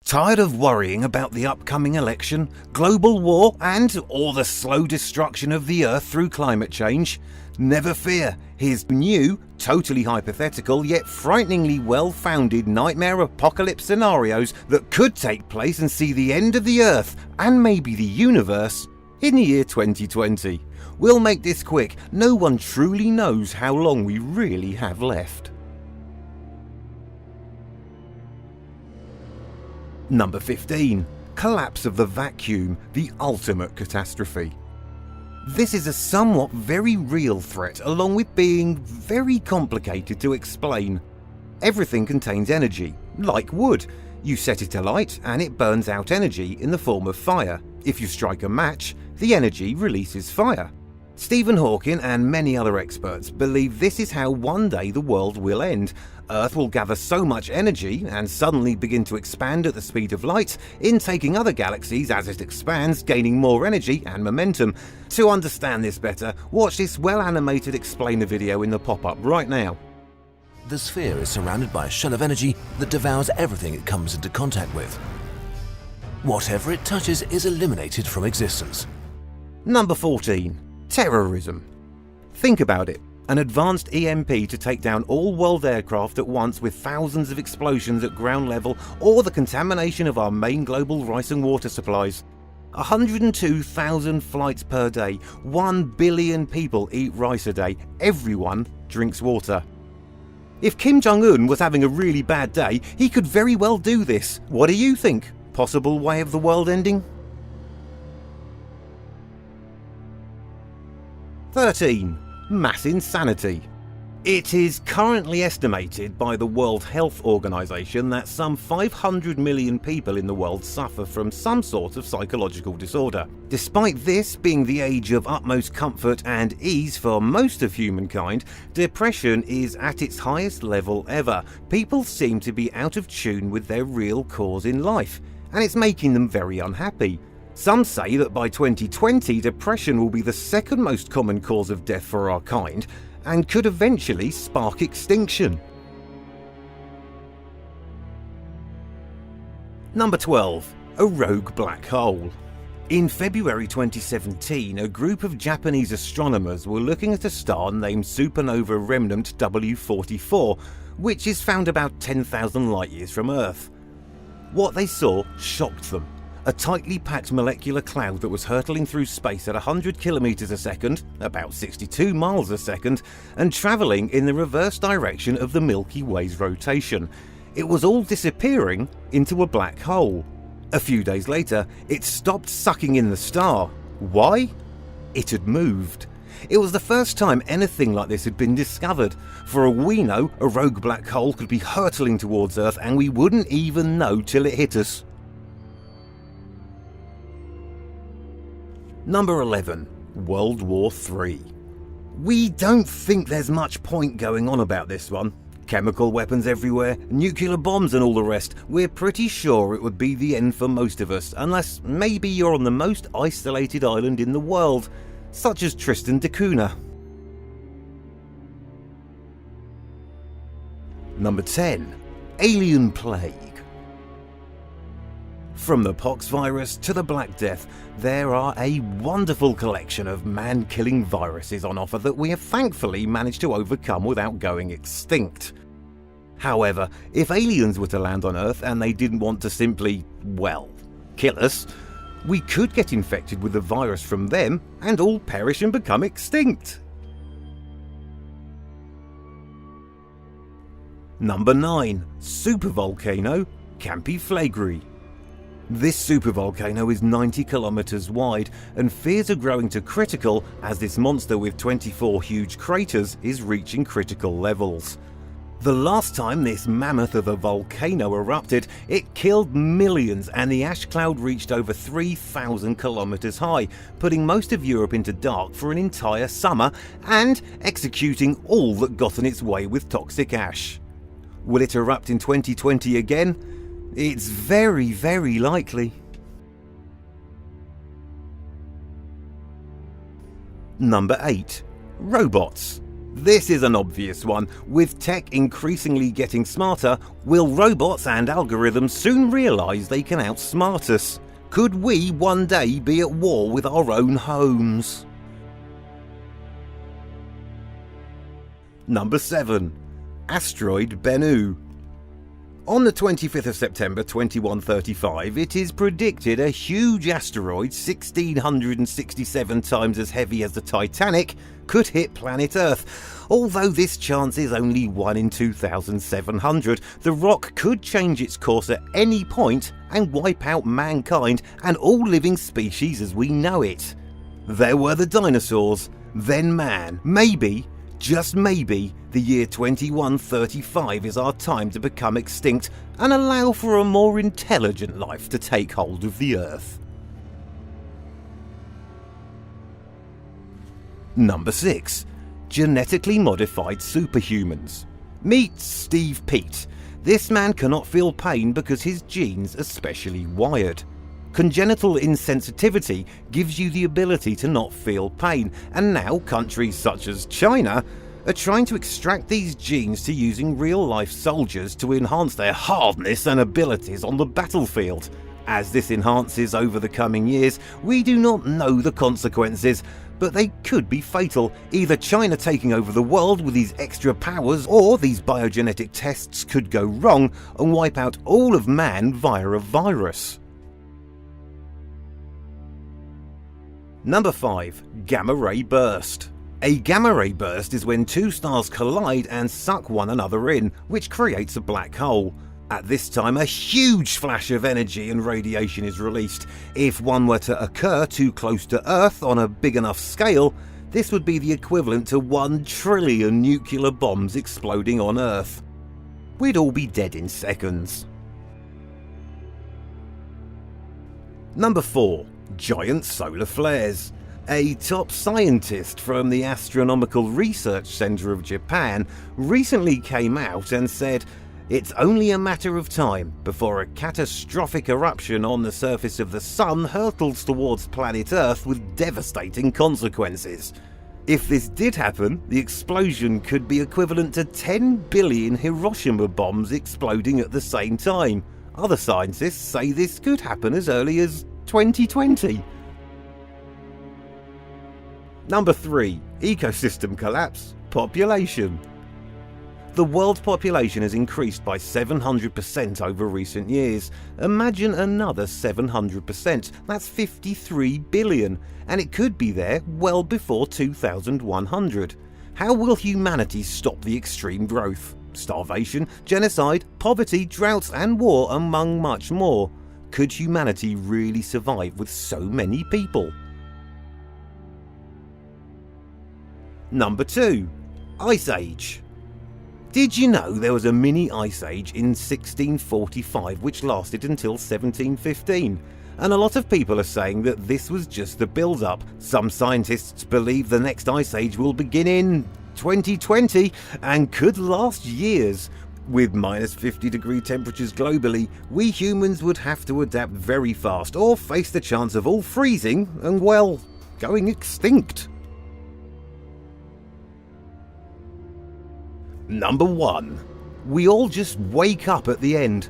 Tired of worrying about the upcoming election, global war, or the slow destruction of the Earth through climate change? Never fear, here's new, totally hypothetical yet frighteningly well-founded nightmare apocalypse scenarios that could take place and see the end of the Earth, and maybe the universe, in the year 2020. We'll make this quick, no one truly knows how long we really have left. Number 15. Collapse of the vacuum, the ultimate catastrophe. This is a somewhat very real threat, along with being very complicated to explain. Everything contains energy, like wood. You set it alight and it burns out energy in the form of fire. If you strike a match, the energy releases fire. Stephen Hawking and many other experts believe this is how one day the world will end. Earth will gather so much energy and suddenly begin to expand at the speed of light, intaking other galaxies as it expands, gaining more energy and momentum. To understand this better, watch this well-animated explainer video in the pop-up right now. The sphere is surrounded by a shell of energy that devours everything it comes into contact with. Whatever it touches is eliminated from existence. Number 14. Terrorism. Think about it. An advanced EMP to take down all world aircraft at once with thousands of explosions at ground level, or the contamination of our main global rice and water supplies. 102,000 flights per day, 1 billion people eat rice a day, everyone drinks water. If Kim Jong-un was having a really bad day, he could very well do this. What do you think? Possible way of the world ending? 13. Mass insanity. It is currently estimated by the World Health Organization that some 500 million people in the world suffer from some sort of psychological disorder. Despite this being the age of utmost comfort and ease for most of humankind, depression is at its highest level ever. People seem to be out of tune with their real cause in life, and it's making them very unhappy. Some say that by 2020, depression will be the second most common cause of death for our kind and could eventually spark extinction. Number 12. A rogue black hole. In February 2017, a group of Japanese astronomers were looking at a star named Supernova Remnant W44, which is found about 10,000 light-years from Earth. What they saw shocked them. A tightly packed molecular cloud that was hurtling through space at 100 kilometers a second, about 62 miles a second, and traveling in the reverse direction of the Milky Way's rotation. It was all disappearing into a black hole. A few days later, it stopped sucking in the star. Why? It had moved. It was the first time anything like this had been discovered. For all we know, a rogue black hole could be hurtling towards Earth and we wouldn't even know till it hit us. Number 11. World War III. We don't think there's much point going on about this one. Chemical weapons everywhere, nuclear bombs and all the rest. We're pretty sure it would be the end for most of us, unless maybe you're on the most isolated island in the world, such as Tristan da Cunha. Number 10. Alien Plague. From the pox virus to the Black Death, there are a wonderful collection of man-killing viruses on offer that we have thankfully managed to overcome without going extinct. However, if aliens were to land on Earth and they didn't want to simply, well, kill us, we could get infected with the virus from them and all perish and become extinct. Number 9. Supervolcano Campi Flegrei. This supervolcano is 90 kilometers wide, and fears are growing to critical as this monster with 24 huge craters is reaching critical levels. The last time this mammoth of a volcano erupted, it killed millions and the ash cloud reached over 3,000 kilometers high, putting most of Europe into dark for an entire summer and executing all that got in its way with toxic ash. Will it erupt in 2020 again? It's very, very likely. Number 8. Robots. This is an obvious one. With tech increasingly getting smarter, will robots and algorithms soon realise they can outsmart us? Could we one day be at war with our own homes? Number 7. Asteroid Bennu. On the 25th of September 2135, it is predicted a huge asteroid 1,667 times as heavy as the Titanic could hit planet Earth. Although this chance is only 1 in 2,700, the rock could change its course at any point and wipe out mankind and all living species as we know it. There were the dinosaurs, then man. Maybe, just maybe, the year 2135 is our time to become extinct and allow for a more intelligent life to take hold of the Earth. Number 6. Genetically modified superhumans. Meet Steve Peat. This man cannot feel pain because his genes are specially wired. Congenital insensitivity gives you the ability to not feel pain, and now countries such as China are trying to extract these genes to using real-life soldiers to enhance their hardness and abilities on the battlefield. As this enhances over the coming years, we do not know the consequences, but they could be fatal. Either China taking over the world with these extra powers, or these biogenetic tests could go wrong and wipe out all of man via a virus. Number 5. Gamma ray burst. A gamma ray burst is when two stars collide and suck one another in, which creates a black hole. At this time, a huge flash of energy and radiation is released. If one were to occur too close to Earth on a big enough scale, this would be the equivalent to 1 trillion nuclear bombs exploding on Earth. We'd all be dead in seconds. Number 4. Giant solar flares. A top scientist from the Astronomical Research Center of Japan recently came out and said it's only a matter of time before a catastrophic eruption on the surface of the Sun hurtles towards planet Earth with devastating consequences. If this did happen, the explosion could be equivalent to 10 billion Hiroshima bombs exploding at the same time. Other scientists say this could happen as early as 2020. Number 3. Ecosystem collapse. Population. The world's population has increased by 700% over recent years. Imagine another 700%. That's 53 billion, and it could be there well before 2100. How will humanity stop the extreme growth? Starvation, genocide, poverty, droughts and war, among much more. Could humanity really survive with so many people? Number 2. Ice Age. Did you know there was a mini ice age in 1645 which lasted until 1715? And a lot of people are saying that this was just the build-up. Some scientists believe the next ice age will begin in 2020 and could last years. With minus 50-degree temperatures globally, we humans would have to adapt very fast or face the chance of all freezing and, well, going extinct. Number 1. We all just wake up at the end.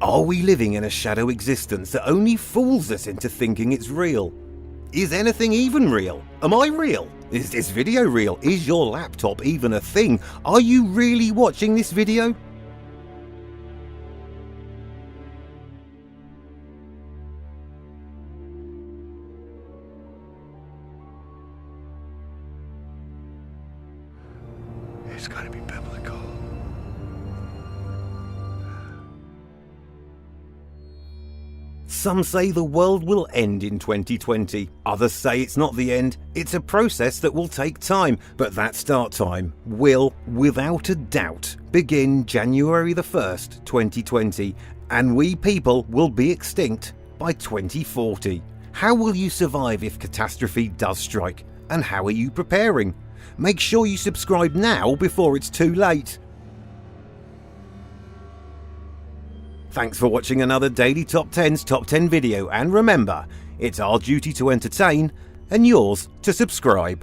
Are we living in a shadow existence that only fools us into thinking it's real? Is anything even real? Am I real? Is this video real? Is your laptop even a thing? Are you really watching this video? It's got to be biblical. Some say the world will end in 2020. Others say it's not the end, it's a process that will take time. But that start time will, without a doubt, begin January the 1st, 2020. And we people will be extinct by 2040. How will you survive if catastrophe does strike? And how are you preparing? Make sure you subscribe now before it's too late. Thanks for watching another Daily Top 10's Top 10 video, and remember, it's our duty to entertain and yours to subscribe.